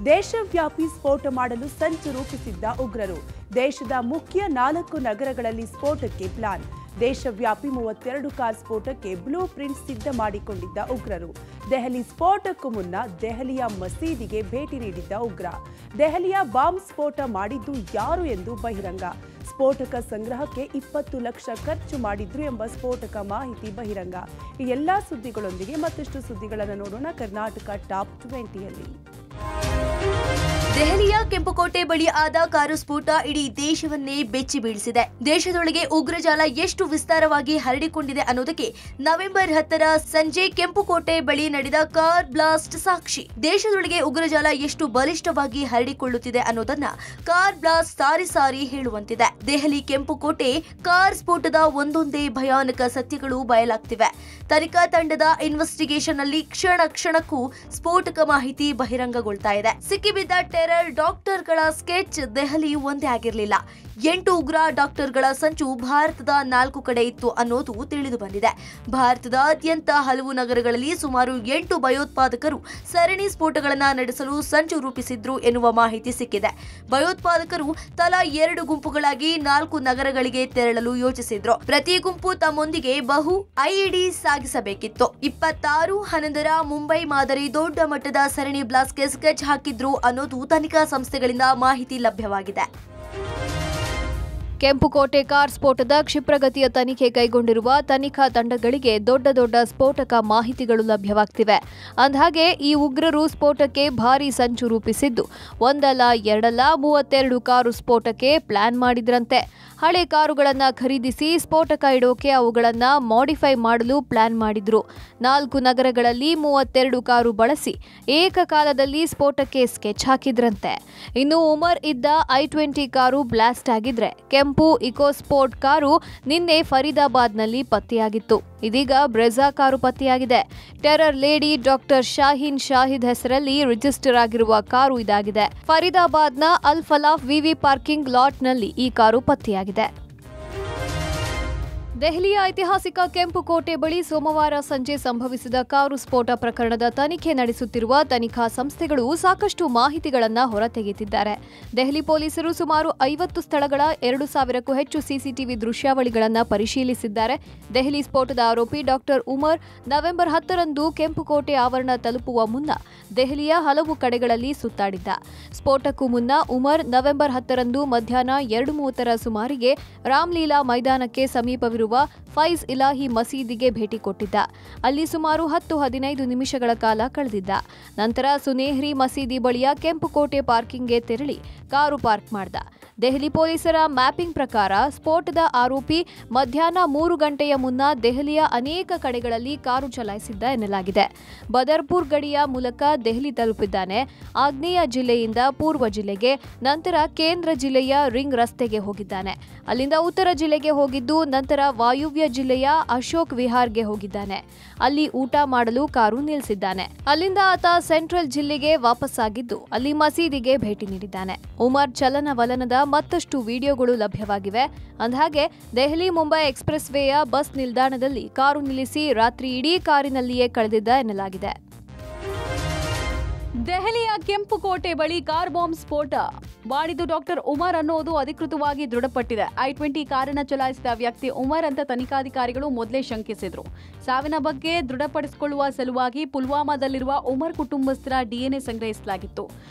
ದೇಶವ್ಯಾಪಿ ಸ್ಫೋಟ ಮಾಡಲು ಸಂಚು ರೂಪಿಸಿದ್ದ ಉಗ್ರರು. ದೇಶದ ಮುಖ್ಯ 4 ನಗರಗಳಲ್ಲಿ ಸ್ಫೋಟಕ್ಕೆ ಪ್ಲಾನ್. ದೇಶವ್ಯಾಪಿ 32 ಕಾರ್ ಸ್ಫೋಟಕ್ಕೆ ಬ್ಲೂ ಪ್ರಿಂಟ್ ಸಿದ್ಧ ಮಾಡಿಕೊಂಡಿದ್ದ ಉಗ್ರರು. ದೆಹಲಿ ಸ್ಫೋಟಕ್ಕೂ ಮುನ್ನ ದೆಹಲಿಯ ಮಸೀದಿಗೆ ಭೇಟಿ ನೀಡಿದ್ದ ಉಗ್ರ. ದೆಹಲಿಯ ಬಾಂಬ್ ಸ್ಫೋಟ ಮಾಡಿದ್ದು ಯಾರು ಎಂದು ಬಹಿರಂಗ. ಸ್ಫೋಟಕ ಸಂಗ್ರಹಕ್ಕೆ 20 ಲಕ್ಷ ಖರ್ಚು ಮಾಡಿದ್ರು ಎಂಬ ಸ್ಫೋಟಕ ಮಾಹಿತಿ ಬಹಿರಂಗ. ಈ ಎಲ್ಲಾ ಸುದ್ದಿಗಳೊಂದಿಗೆ ಮತ್ತಷ್ಟು ಸುದ್ದಿಗಳನ್ನು ನೋಡೋಣ ಕರ್ನಾಟಕ ಟಾಪ್ 20ಯಲ್ಲಿ. ದೆಹಲಿಯ ಕೆಂಪುಕೋಟೆ ಬಳಿ ಆದ ಕಾರು ಸ್ಫೋಟ ಇಡೀ ದೇಶವನ್ನೇ ಬೆಚ್ಚಿ ಬೀಳಿಸಿದೆ. ದೇಶದೊಳಗೆ ಉಗ್ರಜಾಲ ಎಷ್ಟು ವಿಸ್ತಾರವಾಗಿ ಹರಡಿಕೊಂಡಿದೆ ಅನ್ನೋದಕ್ಕೆ ನವೆಂಬರ್ 10ರ ಸಂಜೆ ಕೆಂಪುಕೋಟೆ ಬಳಿ ನಡೆದ ಕಾರ್ ಬ್ಲಾಸ್ಟ್ ಸಾಕ್ಷಿ. ದೇಶದೊಳಗೆ ಉಗ್ರಜಾಲ ಎಷ್ಟು ಬಲಿಷ್ಠವಾಗಿ ಹರಡಿಕೊಳ್ಳುತ್ತಿದೆ ಅನ್ನೋದನ್ನ ಕಾರ್ ಬ್ಲಾಸ್ಟ್ ಸಾರಿ ಸಾರಿ ಹೇಳುವಂತಿದೆ. ದೆಹಲಿ ಕೆಂಪುಕೋಟೆ ಕಾರ್ ಸ್ಫೋಟದ ಒಂದೊಂದೇ ಭಯಾನಕ ಸತ್ಯಗಳು ಬಯಲಾಗ್ತಿವೆ. ತನಿಖಾ ತಂಡದ ಇನ್ವೆಸ್ಟಿಗೇಷನ್ ಅಲ್ಲಿ ಕ್ಷಣ ಕ್ಷಣಕ್ಕೂ ಸ್ಫೋಟಕ ಮಾಹಿತಿ ಬಹಿರಂಗಗೊಳ್ತಾ ಇದೆ. ಸಿಕ್ಕಿಬಿದ್ದ ಟೆರರ್ ಡಾಕ್ಟರ್ಗಳ ಸ್ಕೆಚ್ ದೆಹಲಿ ಒಂದೇ ಆಗಿರಲಿಲ್ಲ. 8 ಉಗ್ರ ಡಾಕ್ಟರ್ಗಳ ಸಂಚು ಭಾರತದ 4 ಕಡೆ ಇತ್ತು ಅನ್ನೋದು ತಿಳಿದು ಬಂದಿದೆ. ಭಾರತದಾದ್ಯಂತ ಹಲವು ನಗರಗಳಲ್ಲಿ ಸುಮಾರು 8 ಭಯೋತ್ಪಾದಕರು ಸರಣಿ ಸ್ಫೋಟಗಳನ್ನು ನಡೆಸಲು ಸಂಚು ರೂಪಿಸಿದ್ರು ಎನ್ನುವ ಮಾಹಿತಿ ಸಿಕ್ಕಿದೆ. ಭಯೋತ್ಪಾದಕರು ತಲಾ 2 ಗುಂಪುಗಳಾಗಿ 4 ನಗರಗಳಿಗೆ ತೆರಳಲು ಯೋಚಿಸಿದ್ರು. ಪ್ರತಿ ಗುಂಪು ತಮ್ಮೊಂದಿಗೆ ಬಹು ಐಇಡಿ ಸಾಗಿಸಬೇಕಿತ್ತು. 26/11ರ ಮುಂಬೈ ಮಾದರಿ ದೊಡ್ಡ ಮಟ್ಟದ ಸರಣಿ ಬ್ಲಾಸ್ಟ್ಗೆ ಸ್ಕೆಚ್ ಹಾಕಿದ್ರು ಅನ್ನೋದು ತನಿಖಾ ಸಂಸ್ಥೆಗಳಿಂದ ಮಾಹಿತಿ ಲಭ್ಯವಾಗಿದೆ. ಕೆಂಪುಕೋಟೆ ಕಾರ್ ಸ್ಫೋಟದ ಕ್ಷಿಪ್ರಗತಿಯ ತನಿಖೆ ಕೈಗೊಂಡಿರುವ ತನಿಖಾ ತಂಡಗಳಿಗೆ ದೊಡ್ಡ ಸ್ಫೋಟಕ ಮಾಹಿತಿಗಳು ಲಭ್ಯವಾಗ್ತಿವೆ. ಅಂದಹಾಗೆ ಈ ಉಗ್ರರು ಸ್ಫೋಟಕ್ಕೆ ಭಾರೀ ಸಂಚು ರೂಪಿಸಿದ್ದು ಒಂದಲ್ಲ ಎರಡಲ್ಲ 32 ಕಾರು ಸ್ಫೋಟಕ್ಕೆ ಪ್ಲಾನ್ ಮಾಡಿದ್ರಂತೆ. ಹಳೆ ಕಾರುಗಳನ್ನು ಖರೀದಿಸಿ ಸ್ಫೋಟಕ ಇಡೋಕೆ ಅವುಗಳನ್ನು ಮಾಡಿಫೈ ಮಾಡಲು ಪ್ಲಾನ್ ಮಾಡಿದ್ರು. 4 ನಗರಗಳಲ್ಲಿ 32 ಕಾರು ಬಳಸಿ ಏಕಕಾಲದಲ್ಲಿ ಸ್ಫೋಟಕ್ಕೆ ಸ್ಕೆಚ್ ಹಾಕಿದ್ರಂತೆ. ಇನ್ನು ಉಮರ್ ಇದ್ದ i20 ಕಾರು ಬ್ಲಾಸ್ಟ್ ಆಗಿದ್ರೆ ಕೆಂಪು ಇಕೋಸ್ಪೋರ್ಟ್ ಕಾರು ನಿನ್ನೆ ಫರೀದಾಬಾದ್ನಲ್ಲಿ ಪತ್ತೆಯಾಗಿತ್ತು. ಇದೀಗ ಬ್ರೆಜಾ ಕಾರು ಪತ್ತೆಯಾಗಿದೆ. Terror lady doctor Shaheen Shahid ಹೆಸರಲ್ಲಿ ರಿಜಿಸ್ಟರ್ ಆಗಿರುವ ಕಾರು ಇದಾಗಿದೆ. ಫರೀದಾಬಾದ್ನ ಅಲ್ ಫಲಾಫ್ ವಿವಿ ಪಾರ್ಕಿಂಗ್ ಲಾಟ್ನಲ್ಲಿ ಈ ಕಾರು ಪತ್ತೆಯಾಗಿದೆ. ದೆಹಲಿಯ ಐತಿಹಾಸಿಕ ಕೆಂಪುಕೋಟೆ ಬಳಿ ಸೋಮವಾರ ಸಂಜೆ ಸಂಭವಿಸಿದ ಕಾರು ಸ್ಫೋಟ ಪ್ರಕರಣದ ತನಿಖೆ ನಡೆಸುತ್ತಿರುವ ತನಿಖಾ ಸಂಸ್ಥೆಗಳು ಸಾಕಷ್ಟು ಮಾಹಿತಿಗಳನ್ನು ಹೊರತೆಗೆದಿದ್ದಾರೆ. ದೆಹಲಿ ಪೊಲೀಸರು ಸುಮಾರು 50 ಸ್ಥಳಗಳ 2000ಕ್ಕೂ ಹೆಚ್ಚು ಸಿಸಿಟಿವಿ ದೃಶ್ಯಾವಳಿಗಳನ್ನು ಪರಿಶೀಲಿಸಿದ್ದಾರೆ. ದೆಹಲಿ ಸ್ಫೋಟದ ಆರೋಪಿ ಡಾಕ್ಟರ್ ಉಮರ್ ನವೆಂಬರ್ 10ರಂದು ಕೆಂಪುಕೋಟೆ ಆವರಣ ತಲುಪುವ ಮುನ್ನ ದೆಹಲಿಯ ಹಲವು ಕಡೆಗಳಲ್ಲಿ ಸುತ್ತಾಡಿದ್ದ. ಸ್ಫೋಟಕ್ಕೂ ಮುನ್ನ ಉಮರ್ ನವೆಂಬರ್ 10ರಂದು ಮಧ್ಯಾಹ್ನ 2:30ರ ಸುಮಾರಿಗೆ ರಾಮ್ಲೀಲಾ ಮೈದಾನಕ್ಕೆ ಸಮೀಪವಿರುವ ಫೈಜ್ ಇಲಾಹಿ ಮಸೀದಿಗೆ ಭೇಟಿ ಕೊಟ್ಟಿದ್ದ. ಅಲ್ಲಿ ಸುಮಾರು 10-15 ನಿಮಿಷಗಳ ಕಾಲ ಕಳೆದಿದ್ದ. ನಂತರ ಸುನೇಹ್ರಿ ಮಸೀದಿ ಬಳಿಯ ಕೆಂಪುಕೋಟೆ ಪಾರ್ಕಿಂಗ್ಗೆ ತೆರಳಿ ಕಾರು ಪಾರ್ಕ್ ಮಾಡಿದ. ದೆಹಲಿ ಪೊಲೀಸರ ಮ್ಯಾಪಿಂಗ್ ಪ್ರಕಾರ ಸ್ಫೋಟದ ಆರೋಪಿ ಮಧ್ಯಾಹ್ನ 3 ಗಂಟೆಯ ಮುನ್ನ ದೆಹಲಿಯ ಅನೇಕ ಕಡೆಗಳಲ್ಲಿ ಕಾರು ಚಲಾಯಿಸಿದ್ದ ಎನ್ನಲಾಗಿದೆ. ಬದರ್ಪುರ್ ಗಡಿಯ ಮೂಲಕ ದೆಹಲಿ ತಲುಪಿದ್ದಾನೆ. ಆಗ್ನೇಯ ಜಿಲ್ಲೆಯಿಂದ ಪೂರ್ವ ಜಿಲ್ಲೆಗೆ, ನಂತರ ಕೇಂದ್ರ ಜಿಲ್ಲೆಯ ರಿಂಗ್ ರಸ್ತೆಗೆ ಹೋಗಿದ್ದಾನೆ. ಅಲ್ಲಿಂದ ಉತ್ತರ ಜಿಲ್ಲೆಗೆ ಹೋಗಿದ್ದು ನಂತರ ವಾಯುವ್ಯ ಜಿಲ್ಲೆಯ ಅಶೋಕ್ ವಿಹಾರ್ಗೆ ಹೋಗಿದ್ದಾನೆ. ಅಲ್ಲಿ ಊಟ ಮಾಡಲು ಕಾರು ನಿಲ್ಲಿಸಿದ್ದಾನೆ. ಅಲ್ಲಿಂದ ಆತ ಸೆಂಟ್ರಲ್ ಜಿಲ್ಲೆಗೆ ವಾಪಸ್ಸಾಗಿದ್ದು ಅಲ್ಲಿ ಮಸೀದಿಗೆ ಭೇಟಿ ನೀಡಿದ್ದಾನೆ. ಉಮರ್ ಚಲನವಲನದ ಮತ್ತಷ್ಟು ವಿಡಿಯೋಗಳು ಲಭ್ಯವಾಗಿವೆ. ಅಂದಹಾಗೆ ದೆಹಲಿ ಮುಂಬೈ ಎಕ್ಸ್‌ಪ್ರೆಸ್ ವೇಯ ಬಸ್ ನಿಲ್ದಾಣದಲ್ಲಿ ಕಾರು ನಿಲ್ಲಿಸಿ ರಾತ್ರಿ ಇಡೀ ಕಾರಿನಲ್ಲಿಯೇ ಕಳೆದಿದ್ದ ಎನ್ನಲಾಗಿದೆ. ದೆಹಲಿಯ ಕೆಂಪುಕೋಟೆ ಬಳಿ ಕಾರ್ ಬಾಂಬ್ ಸ್ಫೋಟ ಮಾಡಿದ್ದು ಡಾಕ್ಟರ್ ಉಮರ್ ಅನ್ನೋದು ಅಧಿಕೃತವಾಗಿ ದೃಢಪಟ್ಟಿದೆ. i20 ಕಾರನ್ನ ಚಲಾಯಿಸಿದ ವ್ಯಕ್ತಿ ಉಮರ್ ಅಂತ ತನಿಖಾಧಿಕಾರಿಗಳು ಮೊದಲೇ ಶಂಕಿಸಿದ್ರು. ಸಾವಿನ ಬಗ್ಗೆ ದೃಢಪಡಿಸಿಕೊಳ್ಳುವ ಸಲುವಾಗಿ ಪುಲ್ವಾಮಾದಲ್ಲಿರುವ ಉಮರ್ ಕುಟುಂಬಸ್ಥರ ಡಿಎನ್ಎ ಸಂಗ್ರಹಿಸಲಾಗಿತ್ತು.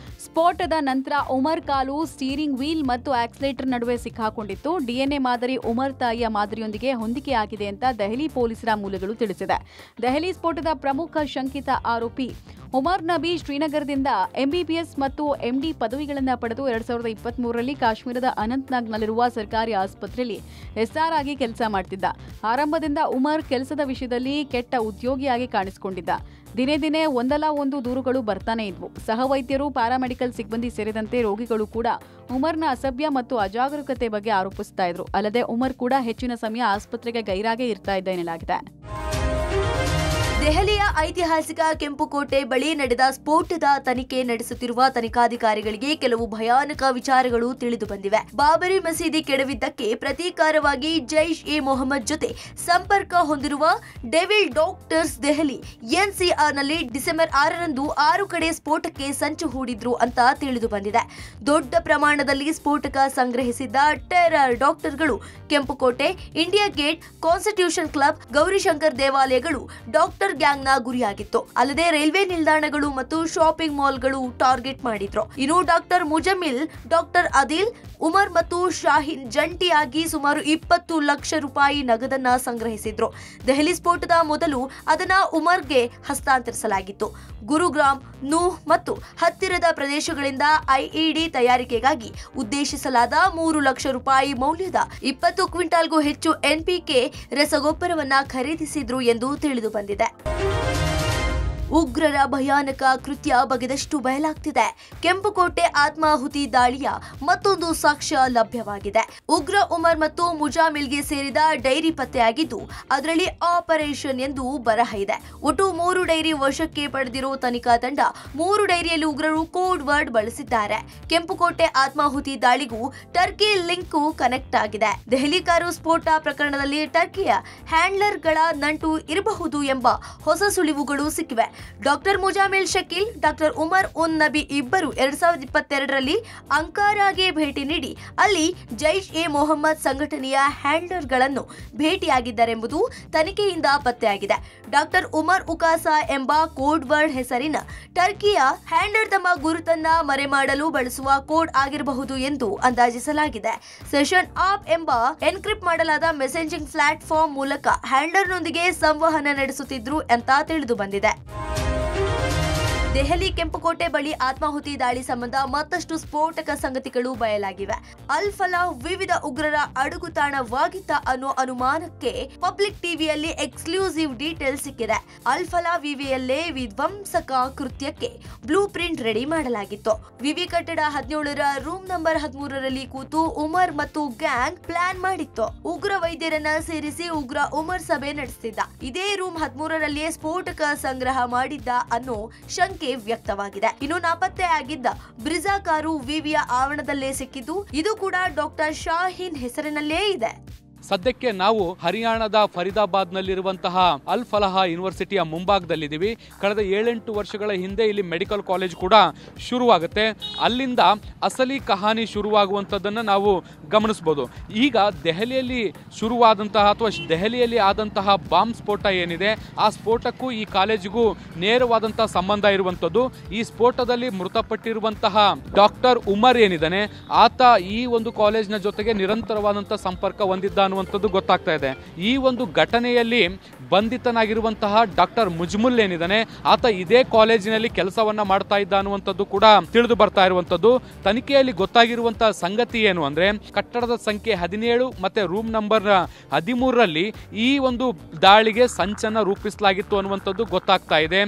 ಸ್ಫೋಟದ ನಂತರ ಉಮರ್ ಕಾಲು ಸ್ಟೀರಿಂಗ್ ವೀಲ್ ಮತ್ತು ಆಕ್ಸಿಲೇಟರ್ ನಡುವೆ ಸಿಕ್ಕಾಕೊಂಡಿತ್ತು. ಡಿಎನ್ಎ ಮಾದರಿ ಉಮರ್ ತಾಯಿಯ ಮಾದರಿಯೊಂದಿಗೆ ಹೊಂದಿಕೆಯಾಗಿದೆ ಅಂತ ದೆಹಲಿ ಪೊಲೀಸರ ಮೂಲಗಳು ತಿಳಿಸಿದೆ. ದೆಹಲಿ ಸ್ಫೋಟದ ಪ್ರಮುಖ ಶಂಕಿತ ಆರೋಪಿ ಉಮರ್ ನಬಿ ಶ್ರೀನಗರದಿಂದ ಎಂಬಿಬಿಎಸ್ ಮತ್ತು ಎಂಡಿ ಪದವಿಗಳನ್ನು ಪಡೆದು 2023ರಲ್ಲಿ ಕಾಶ್ಮೀರದ ಅನಂತ್ನಾಗ್ನಲ್ಲಿರುವ ಸರ್ಕಾರಿ ಆಸ್ಪತ್ರೆಯಲ್ಲಿ ಎಸ್ಆರ್ ಆಗಿ ಕೆಲಸ ಮಾಡ್ತಿದ್ದ. ಆರಂಭದಿಂದ ಉಮರ್ ಕೆಲಸದ ವಿಷಯದಲ್ಲಿ ಕೆಟ್ಟ ಉದ್ಯೋಗಿಯಾಗಿ ಕಾಣಿಸಿಕೊಂಡಿದ್ದ. ದಿನೇ ದಿನೇ ಒಂದಲ್ಲ ಒಂದು ದೂರುಗಳು ಬರ್ತಾನೆ ಇದ್ವು. ಸಹವೈದ್ಯರು, ಪ್ಯಾರಾಮೆಡಿಕಲ್ ಸಿಬ್ಬಂದಿ ಸೇರಿದಂತೆ ರೋಗಿಗಳು ಕೂಡ ಉಮರ್ನ ಅಸಭ್ಯ ಮತ್ತು ಅಜಾಗರೂಕತೆ ಬಗ್ಗೆ ಆರೋಪಿಸ್ತಾ ಇದ್ರು. ಅಲ್ಲದೆ ಉಮರ್ ಕೂಡ ಹೆಚ್ಚಿನ ಸಮಯ ಆಸ್ಪತ್ರೆಗೆ ಗೈರಾಗೇ ಇರ್ತಾ ಇದ್ದ ಎನ್ನಲಾಗಿದೆ. ದೆಹಲಿಯ ಐತಿಹಾಸಿಕ ಕೆಂಪುಕೋಟೆ ಬಳಿ ನಡೆದ ಸ್ಫೋಟದ ತನಿಖೆ ನಡೆಸುತ್ತಿರುವ ತನಿಖಾಧಿಕಾರಿಗಳಿಗೆ ಕೆಲವು ಭಯಾನಕ ವಿಚಾರಗಳು ತಿಳಿದು ಬಂದಿವೆ. ಬಾಬರಿ ಮಸೀದಿ ಕೆಡವಿದ್ದಕ್ಕೆ ಪ್ರತೀಕಾರವಾಗಿ ಜೈಷ್ ಎ ಮೊಹಮ್ಮದ್ ಜೊತೆ ಸಂಪರ್ಕ ಹೊಂದಿರುವ ಡೆವಿಲ್ ಡಾಕ್ಟರ್ಸ್ ದೆಹಲಿ ಎನ್ಸಿಆರ್ನಲ್ಲಿ ಡಿಸೆಂಬರ್ 6ರಂದು 6 ಕಡೆ ಸ್ಫೋಟಕ್ಕೆ ಸಂಚು ಹೂಡಿದ್ರು ಅಂತ ತಿಳಿದು ಬಂದಿದೆ. ದೊಡ್ಡ ಪ್ರಮಾಣದಲ್ಲಿ ಸ್ಫೋಟಕ ಸಂಗ್ರಹಿಸಿದ್ದ ಟೆರರ್ ಡಾಕ್ಟರ್ಗಳು ಕೆಂಪುಕೋಟೆ, India gate, constitution club, Gaurishankar ದೇವಾಲಯಗಳು ಡಾಕ್ಟರ್ ಗ್ಯಾಂಗ್ನ ಗುರಿಯಾಗಿತ್ತು. ಅಲ್ಲದೆ ರೈಲ್ವೆ ನಿಲ್ದಾಣಗಳು ಮತ್ತು ಶಾಪಿಂಗ್ ಮಾಲ್ಗಳು ಟಾರ್ಗೆಟ್ ಮಾಡಿದ್ರು. ಇನ್ನು ಡಾಕ್ಟರ್ ಮುಜಮಿಲ್, ಡಾಕ್ಟರ್ ಆದಿಲ್, ಉಮರ್ ಮತ್ತು ಶಾಹೀನ್ ಜಂಟಿಯಾಗಿ ಸುಮಾರು 20 ಲಕ್ಷ ರೂಪಾಯಿ ನಗದನ್ನ ಸಂಗ್ರಹಿಸಿದ್ರು. ದೆಹಲಿ ಸ್ಫೋಟದ ಮೊದಲು ಅದನ್ನ ಉಮರ್ಗೆ ಹಸ್ತಾಂತರಿಸಲಾಗಿತ್ತು. ಗುರುಗ್ರಾಮ್, ನೂಹ್ ಮತ್ತು ಹತ್ತಿರದ ಪ್ರದೇಶಗಳಿಂದ ಐಇಡಿ ತಯಾರಿಕೆಗಾಗಿ ಉದ್ದೇಶಿಸಲಾದ 3 ಲಕ್ಷ ರೂಪಾಯಿ ಮೌಲ್ಯದ 20 ಕ್ವಿಂಟಾಲ್ಗೂ ಹೆಚ್ಚು ಎನ್ಪಿಕೆ ರಸಗೊಬ್ಬರವನ್ನ ಖರೀದಿಸಿದ್ರು ಎಂದು ತಿಳಿದು ಬಂದಿದೆ. ಉಗ್ರರ ಭಯಾನಕ ಕೃತ್ಯ ಬಗೆದಷ್ಟು ಬಯಲಾಗ್ತಿದೆ. ಕೆಂಪುಕೋಟೆ ಆತ್ಮಾಹುತಿ ದಾಳಿಯ ಮತ್ತೊಂದು ಸಾಕ್ಷ್ಯ ಲಭ್ಯವಾಗಿದೆ. ಉಗ್ರ ಉಮರ್ ಮತ್ತು ಮುಜಾಮಿಲ್ಗೆ ಸೇರಿದ ಡೈರಿ ಪತ್ತೆಯಾಗಿದ್ದು ಅದರಲ್ಲಿ ಆಪರೇಷನ್ ಎಂದು ಬರಹ ಇದೆ. ಒಟ್ಟು 3 ಡೈರಿ ವಶಕ್ಕೆ ಪಡೆದಿರೋ ತನಿಖಾ ತಂಡ 3 ಡೈರಿಯಲ್ಲಿ ಉಗ್ರರು ಕೋಡ್ ವರ್ಡ್ ಬಳಸಿದ್ದಾರೆ. ಕೆಂಪುಕೋಟೆ ಆತ್ಮಾಹುತಿ ದಾಳಿಗೂ ಟರ್ಕಿ ಲಿಂಕ್ ಕನೆಕ್ಟ್ ಆಗಿದೆ. ದೆಹಲಿ ಕಾರು ಸ್ಫೋಟ ಪ್ರಕರಣದಲ್ಲಿ ಟರ್ಕಿಯ ಹ್ಯಾಂಡ್ಲರ್ಗಳ ನಂಟು ಇರಬಹುದು ಎಂಬ ಹೊಸ ಸುಳಿವುಗಳು ಸಿಕ್ಕಿವೆ. ಡಾಕ್ಟರ್ ಮುಜಾಮಿಲ್ ಶಕೀಲ್, ಡಾಕ್ಟರ್ ಉಮರ್ ಉನ್ ನಬಿ ಇಬ್ಬರು 2022ರಲ್ಲಿ ಅಂಕಾರಾಗೆ ಭೇಟಿ ನೀಡಿ ಅಲ್ಲಿ ಜೈಷ್ ಎ ಮೊಹಮ್ಮದ್ ಸಂಘಟನೆಯ ಹ್ಯಾಂಡ್ಲರ್ಗಳನ್ನು ಭೇಟಿಯಾಗಿದ್ದಾರೆಂಬುದು ತನಿಖೆಯಿಂದ ಪತ್ತೆಯಾಗಿದೆ. ಡಾಕ್ಟರ್ ಉಮರ್ ಉಕಾಸಾ ಎಂಬ ಕೋಡ್ ವರ್ಡ್ ಹೆಸರಿನ ಟರ್ಕಿಯ ಹ್ಯಾಂಡ್ಲರ್ ತಮ್ಮ ಗುರುತನ್ನ ಮರೆಮಾಡಲು ಬಳಸುವ ಕೋಡ್ ಆಗಿರಬಹುದು ಎಂದು ಅಂದಾಜಿಸಲಾಗಿದೆ. ಸೆಷನ್ ಆಪ್ ಎಂಬ ಎನ್ಕ್ರಿಪ್ಟ್ ಮಾಡಲಾದ ಮೆಸೇಜಿಂಗ್ ಪ್ಲಾಟ್ಫಾರ್ಮ್ ಮೂಲಕ ಹ್ಯಾಂಡ್ಲರ್ನೊಂದಿಗೆ ಸಂವಹನ ನಡೆಸುತ್ತಿದ್ರು ಅಂತ ತಿಳಿದು ಬಂದಿದೆ. ದೆಹಲಿ ಕೆಂಪುಕೋಟೆ ಬಳಿ ಆತ್ಮಾಹುತಿ ದಾಳಿ ಸಂಬಂಧ ಮತ್ತಷ್ಟು ಸ್ಫೋಟಕ ಸಂಗತಿಗಳು ಬಯಲಾಗಿವೆ. ಅಲ್ ಫಲಾ ವಿವಿಧ ಉಗ್ರರ ಅಡುಗುತಾಣವಾಗಿತ್ತ ಅನ್ನೋ ಅನುಮಾನಕ್ಕೆ ಪಬ್ಲಿಕ್ ಟಿವಿಯಲ್ಲಿ ಎಕ್ಸ್ಕ್ಲೂಸಿವ್ ಡೀಟೇಲ್ ಸಿಕ್ಕಿದೆ. ಅಲ್ ಫಲಾ ವಿವಿಯಲ್ಲೇ ವಿಧ್ವಂಸಕ ಕೃತ್ಯಕ್ಕೆ ಬ್ಲೂ ಪ್ರಿಂಟ್ ರೆಡಿ ಮಾಡಲಾಗಿತ್ತು. ವಿವಿ ಕಟ್ಟಡ 17ರ ರೂಮ್ ನಂಬರ್ 13ರಲ್ಲಿ ಕೂತು ಉಮರ್ ಮತ್ತು ಗ್ಯಾಂಗ್ ಪ್ಲಾನ್ ಮಾಡಿತ್ತು. ಉಗ್ರ ವೈದ್ಯರನ್ನ ಸೇರಿಸಿ ಉಗ್ರ ಉಮರ್ ಸಭೆ ನಡೆಸಿದ್ದ. ಇದೇ ರೂಮ್ 13ರಲ್ಲಿಯೇ ಸ್ಫೋಟಕ ಸಂಗ್ರಹ ಮಾಡಿದ್ದ ಅನ್ನೋ ಶಂಕೆ ವ್ಯಕ್ತವಾಗಿದೆ. ಇನ್ನು ನಾಪತ್ತೆಯಾಗಿದ್ದ ಬ್ರಿಜಾ ಕಾರು ವಿವಿಯ ಆವರಣದಲ್ಲೇ ಸಿಕ್ಕಿದ್ದು ಇದು ಕೂಡ ಡಾಕ್ಟರ್ ಶಾಹೀನ್ ಹೆಸರಿನಲ್ಲೇ ಇದೆ. ಸದ್ಯಕ್ಕೆ ನಾವು ಹರಿಯಾಣದ ಫರೀದಾಬಾದ್ನಲ್ಲಿರುವಂತಹ ಅಲ್ ಫಲಾಹ ಯೂನಿವರ್ಸಿಟಿಯ ಮುಂಭಾಗದಲ್ಲಿದ್ದೀವಿ. ಕಳೆದ 7-8 ವರ್ಷಗಳ ಹಿಂದೆ ಇಲ್ಲಿ ಮೆಡಿಕಲ್ ಕಾಲೇಜ್ ಕೂಡ ಶುರುವಾಗುತ್ತೆ. ಅಲ್ಲಿಂದ ಅಸಲಿ ಕಹಾನಿ ಶುರುವಾಗುವಂಥದ್ದನ್ನು ನಾವು ಗಮನಿಸ್ಬೋದು. ಈಗ ದೆಹಲಿಯಲ್ಲಿ ಶುರುವಾದಂತಹ ಅಥವಾ ದೆಹಲಿಯಲ್ಲಿ ಆದಂತಹ ಬಾಂಬ್ ಸ್ಫೋಟ ಏನಿದೆ ಆ ಸ್ಫೋಟಕ್ಕೂ ಈ ಕಾಲೇಜಿಗೂ ನೇರವಾದಂತಹ ಸಂಬಂಧ ಇರುವಂಥದ್ದು. ಈ ಸ್ಫೋಟದಲ್ಲಿ ಮೃತಪಟ್ಟಿರುವಂತಹ ಡಾಕ್ಟರ್ ಉಮರ್ ಏನಿದ್ದಾನೆ ಆತ ಈ ಒಂದು ಕಾಲೇಜಿನ ಜೊತೆಗೆ ನಿರಂತರವಾದಂತಹ ಸಂಪರ್ಕ ಹೊಂದಿದ್ದ ಅನ್ನುವಂಥದ್ದು ಗೊತ್ತಾಗ್ತಾ ಇದೆ. ಈ ಒಂದು ಘಟನೆಯಲ್ಲಿ ಬಂಧಿತನಾಗಿರುವಂತಹ ಡಾಕ್ಟರ್ ಮುಜ್ಮುಲ್ ಏನಿದ್ದಾನೆ ಆತ ಇದೇ ಕಾಲೇಜಿನಲ್ಲಿ ಕೆಲಸವನ್ನ ಮಾಡ್ತಾ ಇದ್ದ ಅನ್ನುವಂಥದ್ದು ಕೂಡ ತಿಳಿದು ಬರ್ತಾ ಇರುವಂತದ್ದು. ತನಿಖೆಯಲ್ಲಿ ಗೊತ್ತಾಗಿರುವಂತಹ ಸಂಗತಿ ಏನು ಅಂದ್ರೆ ಕಟ್ಟಡದ ಸಂಖ್ಯೆ 17 ಮತ್ತೆ ರೂಮ್ ನಂಬರ್ 13ರಲ್ಲಿ ಈ ಒಂದು ದಾಳಿಗೆ ಸಂಚನ್ನ ರೂಪಿಸಲಾಗಿತ್ತು ಅನ್ನುವಂಥದ್ದು ಗೊತ್ತಾಗ್ತಾ ಇದೆ.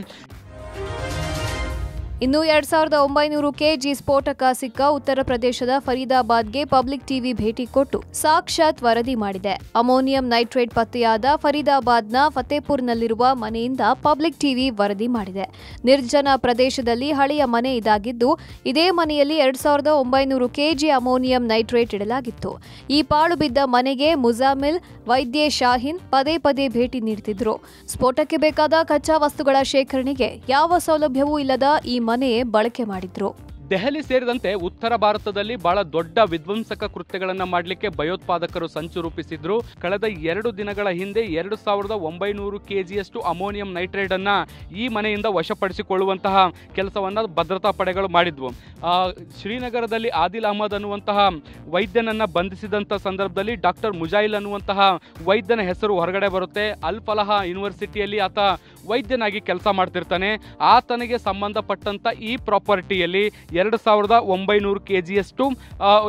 ಇನ್ನು 2900 ಕೆಜಿ ಸ್ಫೋಟಕ ಸಿಕ್ಕ ಉತ್ತರ ಪ್ರದೇಶದ ಫರೀದಾಬಾದ್ಗೆ ಪಬ್ಲಿಕ್ ಟಿವಿ ಭೇಟಿ ಕೊಟ್ಟು ಸಾಕ್ಷಾತ್ ವರದಿ ಮಾಡಿದೆ. ಅಮೋನಿಯಂ ನೈಟ್ರೇಟ್ ಪತ್ತೆಯಾದ ಫರೀದಾಬಾದ್ನ ಫತೇಪುರ್ನಲ್ಲಿರುವ ಮನೆಯಿಂದ ಪಬ್ಲಿಕ್ ಟಿವಿ ವರದಿ ಮಾಡಿದೆ. ನಿರ್ಜನ ಪ್ರದೇಶದಲ್ಲಿ ಹಳೆಯ ಮನೆ ಇದಾಗಿದ್ದು ಇದೇ ಮನೆಯಲ್ಲಿ 2900 ಕೆಜಿ ಅಮೋನಿಯಂ ನೈಟ್ರೇಟ್ ಇಡಲಾಗಿತ್ತು. ಈ ಪಾಳು ಬಿದ್ದ ಮನೆಗೆ ಮುಜಾಮಿಲ್, ವೈದ್ಯ ಶಾಹೀನ್ ಪದೇ ಪದೇ ಭೇಟಿ ನೀಡುತ್ತಿದ್ರು. ಸ್ಫೋಟಕ್ಕೆ ಬೇಕಾದ ಕಚ್ಚಾ ವಸ್ತುಗಳ ಶೇಖರಣೆಗೆ ಯಾವ ಸೌಲಭ್ಯವೂ ಇಲ್ಲದ ಈ ಮನೆ ಬಳಕೆ ಮಾಡಿದ್ರು. ದೆಹಲಿ ಸೇರಿದಂತೆ ಉತ್ತರ ಭಾರತದಲ್ಲಿ ಬಹಳ ದೊಡ್ಡ ವಿಧ್ವಂಸಕ ಕೃತ್ಯಗಳನ್ನು ಮಾಡಲಿಕ್ಕೆ ಭಯೋತ್ಪಾದಕರು ಸಂಚು ರೂಪಿಸಿದ್ರು. ಕಳೆದ 2 ದಿನಗಳ ಹಿಂದೆ 2900 ಕೆಜಿಯಷ್ಟು ಅಮೋನಿಯಂ ನೈಟ್ರೇಟ್ ಅನ್ನ ಈ ಮನೆಯಿಂದ ವಶಪಡಿಸಿಕೊಳ್ಳುವಂತಹ ಕೆಲಸವನ್ನ ಭದ್ರತಾ ಪಡೆಗಳು ಮಾಡಿದ್ವು. ಶ್ರೀನಗರದಲ್ಲಿ ಆದಿಲ್ ಅಹಮದ್ ಅನ್ನುವಂತಹ ವೈದ್ಯನನ್ನ ಬಂಧಿಸಿದಂತ ಸಂದರ್ಭದಲ್ಲಿ ಡಾಕ್ಟರ್ ಮುಜಾಯಿಲ್ ಅನ್ನುವಂತಹ ವೈದ್ಯನ ಹೆಸರು ಹೊರಗಡೆ ಬರುತ್ತೆ. ಅಲ್ ಫಲಾಹ ಯೂನಿವರ್ಸಿಟಿಯಲ್ಲಿ ಆತ ವೈದ್ಯನಾಗಿ ಕೆಲಸ ಮಾಡ್ತಿರ್ತಾನೆ. ಆತನಿಗೆ ಸಂಬಂಧಪಟ್ಟಂತ ಈ ಪ್ರಾಪರ್ಟಿಯಲ್ಲಿ 2900 ಕೆಜಿಯಷ್ಟು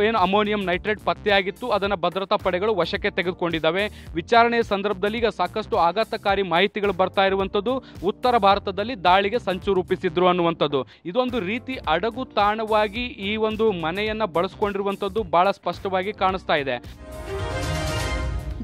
ಏನು ಅಮೋನಿಯಂ ನೈಟ್ರೇಟ್ ಪತ್ತೆಯಾಗಿತ್ತು. ಅದನ್ನು ಭದ್ರತಾ ಪಡೆಗಳು ವಶಕ್ಕೆ ತೆಗೆದುಕೊಂಡಿದ್ದಾವೆ. ವಿಚಾರಣೆಯ ಸಂದರ್ಭದಲ್ಲಿ ಈಗ ಸಾಕಷ್ಟು ಆಘಾತಕಾರಿ ಮಾಹಿತಿಗಳು ಬರ್ತಾ ಇರುವಂಥದ್ದು. ಉತ್ತರ ಭಾರತದಲ್ಲಿ ದಾಳಿಗೆ ಸಂಚು ರೂಪಿಸಿದ್ರು ಅನ್ನುವಂಥದ್ದು. ಇದೊಂದು ರೀತಿ ಅಡಗು ತಾಣವಾಗಿ ಈ ಒಂದು ಮನೆಯನ್ನ ಬಳಸ್ಕೊಂಡಿರುವಂಥದ್ದು ಬಹಳ ಸ್ಪಷ್ಟವಾಗಿ ಕಾಣಿಸ್ತಾ ಇದೆ.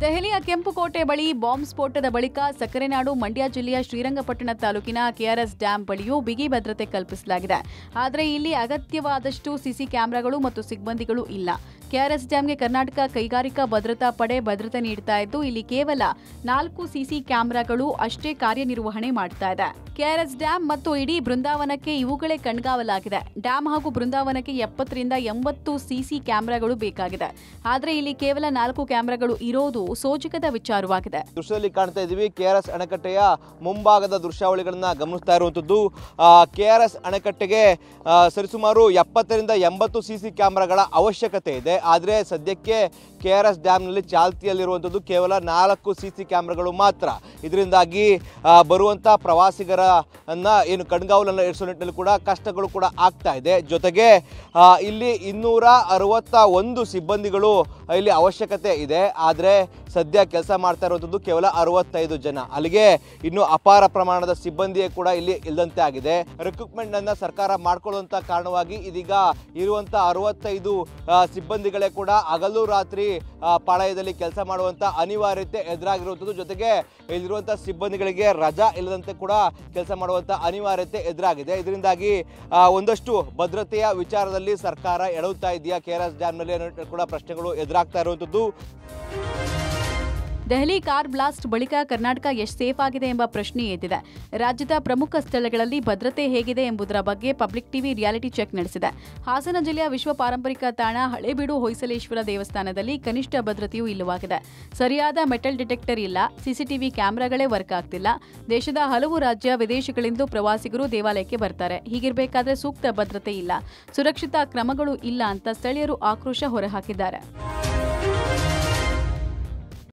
ದೆಹಲಿಯ ಕೆಂಪುಕೋಟೆ ಬಳಿ ಬಾಂಬ್ ಸ್ಫೋಟದ ಬಳಿಕ ಸಕ್ಕರೆನಾಡು ಮಂಡ್ಯ ಜಿಲ್ಲೆಯ ಶ್ರೀರಂಗಪಟ್ಟಣ ತಾಲೂಕಿನ ಕೆಆರ್ಎಸ್ ಡ್ಯಾಂ ಬಳಿಯೂ ಬಿಗಿ ಭದ್ರತೆ ಕಲ್ಪಿಸಲಾಗಿದೆ. ಆದರೆ ಇಲ್ಲಿ ಅಗತ್ಯವಾದಷ್ಟು ಸಿಸಿ ಕ್ಯಾಮೆರಾಗಳು ಮತ್ತು ಸಿಬ್ಬಂದಿಗಳು ಇಲ್ಲ. ಕೆಆರ್ಎಸ್ ಡ್ಯಾಂಗೆ ಕರ್ನಾಟಕ ಕೈಗಾರಿಕಾ ಭದ್ರತಾ ಪಡೆ ಭದ್ರತೆ ನೀಡುತ್ತಾ ಇದ್ದು, ಇಲ್ಲಿ ಕೇವಲ 4 ಸಿಸಿ ಕ್ಯಾಮೆರಾಗಳು ಅಷ್ಟೇ ಕಾರ್ಯನಿರ್ವಹಣೆ ಮಾಡ್ತಾ ಇದೆ. ಕೆಆರ್ಎಸ್ ಡ್ಯಾಂ ಮತ್ತು ಇಡೀ ಬೃಂದಾವನಕ್ಕೆ ಇವುಗಳೇ ಕಣ್ಗಾವಲಾಗಿದೆ. ಡ್ಯಾಂ ಹಾಗೂ ಬೃಂದಾವನಕ್ಕೆ 70 ರಿಂದ 80 ಸಿಸಿ ಕ್ಯಾಮೆರಾಗಳು ಬೇಕಾಗಿದೆ. ಆದರೆ ಇಲ್ಲಿ ಕೇವಲ 4 ಕ್ಯಾಮೆರಾಗಳು ಇರೋದು ಸೋಜಿಗದ ವಿಚಾರವಾಗಿದೆ. ದೃಶ್ಯದಲ್ಲಿ ಕಾಣ್ತಾ ಇದ್ದೀವಿ ಕೆಆರ್ಎಸ್ ಅಣೆಕಟ್ಟೆಯ ಮುಂಭಾಗದ ದೃಶ್ಯಾವಳಿಗಳನ್ನ ಗಮನಿಸ್ತಾ ಇರುವಂತದ್ದು. ಕೆಆರ್ಎಸ್ ಅಣೆಕಟ್ಟೆಗೆ ಸರಿಸುಮಾರು 70 ರಿಂದ 80 ಸಿಸಿ ಕ್ಯಾಮೆರಾಗಳ ಅವಶ್ಯಕತೆ ಇದೆ. ಆದರೆ ಸದ್ಯಕ್ಕೆ ಕೆಆರ್ಎಸ್ ಡ್ಯಾಮ್ನಲ್ಲಿ ಚಾಲ್ತಿಯಲ್ಲಿರುವಂಥದ್ದು ಕೇವಲ 4 ಸಿಸಿ ಕ್ಯಾಮೆರಾಗಳು ಮಾತ್ರ. ಇದರಿಂದಾಗಿ ಬರುವಂಥ ಪ್ರವಾಸಿಗರನ್ನ ಏನು ಕಣ್ಗಾವಲನ್ನು ಇರಿಸೋ ನಿಟ್ಟಿನಲ್ಲಿ ಕೂಡ ಕಷ್ಟಗಳು ಕೂಡ ಆಗ್ತಾ ಇದೆ. ಜೊತೆಗೆ ಇಲ್ಲಿ 261 ಸಿಬ್ಬಂದಿಗಳು ಇಲ್ಲಿ ಅವಶ್ಯಕತೆ ಇದೆ. ಆದರೆ ಸದ್ಯ ಕೆಲಸ ಮಾಡ್ತಾ ಇರುವಂಥದ್ದು ಕೇವಲ 65 ಜನ. ಅಲ್ಲಿಗೆ ಇನ್ನು ಅಪಾರ ಪ್ರಮಾಣದ ಸಿಬ್ಬಂದಿಯೇ ಕೂಡ ಇಲ್ಲಿ ಇಲ್ಲದಂತೆ ಆಗಿದೆ. ರಿಕ್ರೂಟ್ಮೆಂಟ್ ಅನ್ನ ಸರ್ಕಾರ ಮಾಡ್ಕೊಳ್ಳುವಂತ ಕಾರಣವಾಗಿ ಇದೀಗ ಇರುವಂತ 65 ಸಿಬ್ಬಂದಿಗಳೇ ಕೂಡ ಹಗಲು ರಾತ್ರಿ ಪಾಳಯದಲ್ಲಿ ಕೆಲಸ ಮಾಡುವಂತ ಅನಿವಾರ್ಯತೆ ಎದುರಾಗಿರುವಂಥದ್ದು. ಜೊತೆಗೆ ಇಲ್ಲಿರುವಂತಹ ಸಿಬ್ಬಂದಿಗಳಿಗೆ ರಜಾ ಇಲ್ಲದಂತೆ ಕೂಡ ಕೆಲಸ ಮಾಡುವಂತ ಅನಿವಾರ್ಯತೆ ಎದುರಾಗಿದೆ. ಇದರಿಂದಾಗಿ ಒಂದಷ್ಟು ಭದ್ರತೆಯ ವಿಚಾರದಲ್ಲಿ ಸರ್ಕಾರ ಎಡವುತ್ತಾ ಇದೆಯಾ ಕೆಆರ್ಎಸ್ ಡ್ಯಾಮ್ನಲ್ಲಿ ಕೂಡ ಪ್ರಶ್ನೆಗಳು ಎದುರಾಗ್ತಾ ಇರುವಂಥದ್ದು. ದೆಹಲಿ ಕಾರ್ ಬ್ಲಾಸ್ಟ್ ಬಳಿಕ ಕರ್ನಾಟಕ ಎಷ್ಟು ಸೇಫ್ ಆಗಿದೆ ಎಂಬ ಪ್ರಶ್ನೆ ಎದ್ದಿದೆ. ರಾಜ್ಯದ ಪ್ರಮುಖ ಸ್ಥಳಗಳಲ್ಲಿ ಭದ್ರತೆ ಹೇಗಿದೆ ಎಂಬುದರ ಬಗ್ಗೆ ಪಬ್ಲಿಕ್ ಟಿವಿ ರಿಯಾಲಿಟಿ ಚೆಕ್ ನಡೆಸಿದೆ. ಹಾಸನ ಜಿಲ್ಲೆಯ ವಿಶ್ವ ಪಾರಂಪರಿಕ ತಾಣ ಹಳೇಬೀಡು ಹೊಯ್ಸಲೇಶ್ವರ ದೇವಸ್ಥಾನದಲ್ಲಿ ಕನಿಷ್ಠ ಭದ್ರತೆಯೂ ಇಲ್ಲವಾಗಿದೆ. ಸರಿಯಾದ ಮೆಟಲ್ ಡಿಟೆಕ್ಟರ್ ಇಲ್ಲ, ಸಿಸಿಟಿವಿ ಕ್ಯಾಮೆರಾಗಳೇ ವರ್ಕ್ ಆಗ್ತಿಲ್ಲ. ದೇಶದ ಹಲವು ರಾಜ್ಯ ವಿದೇಶಗಳಿಂದ ಪ್ರವಾಸಿಗರು ದೇವಾಲಯಕ್ಕೆ ಬರ್ತಾರೆ. ಹೀಗಿರಬೇಕಾದ್ರೆ ಸೂಕ್ತ ಭದ್ರತೆ ಇಲ್ಲ, ಸುರಕ್ಷಿತ ಕ್ರಮಗಳು ಇಲ್ಲ ಅಂತ ಸ್ಥಳೀಯರು ಆಕ್ರೋಶ ಹೊರಹಾಕಿದ್ದಾರೆ.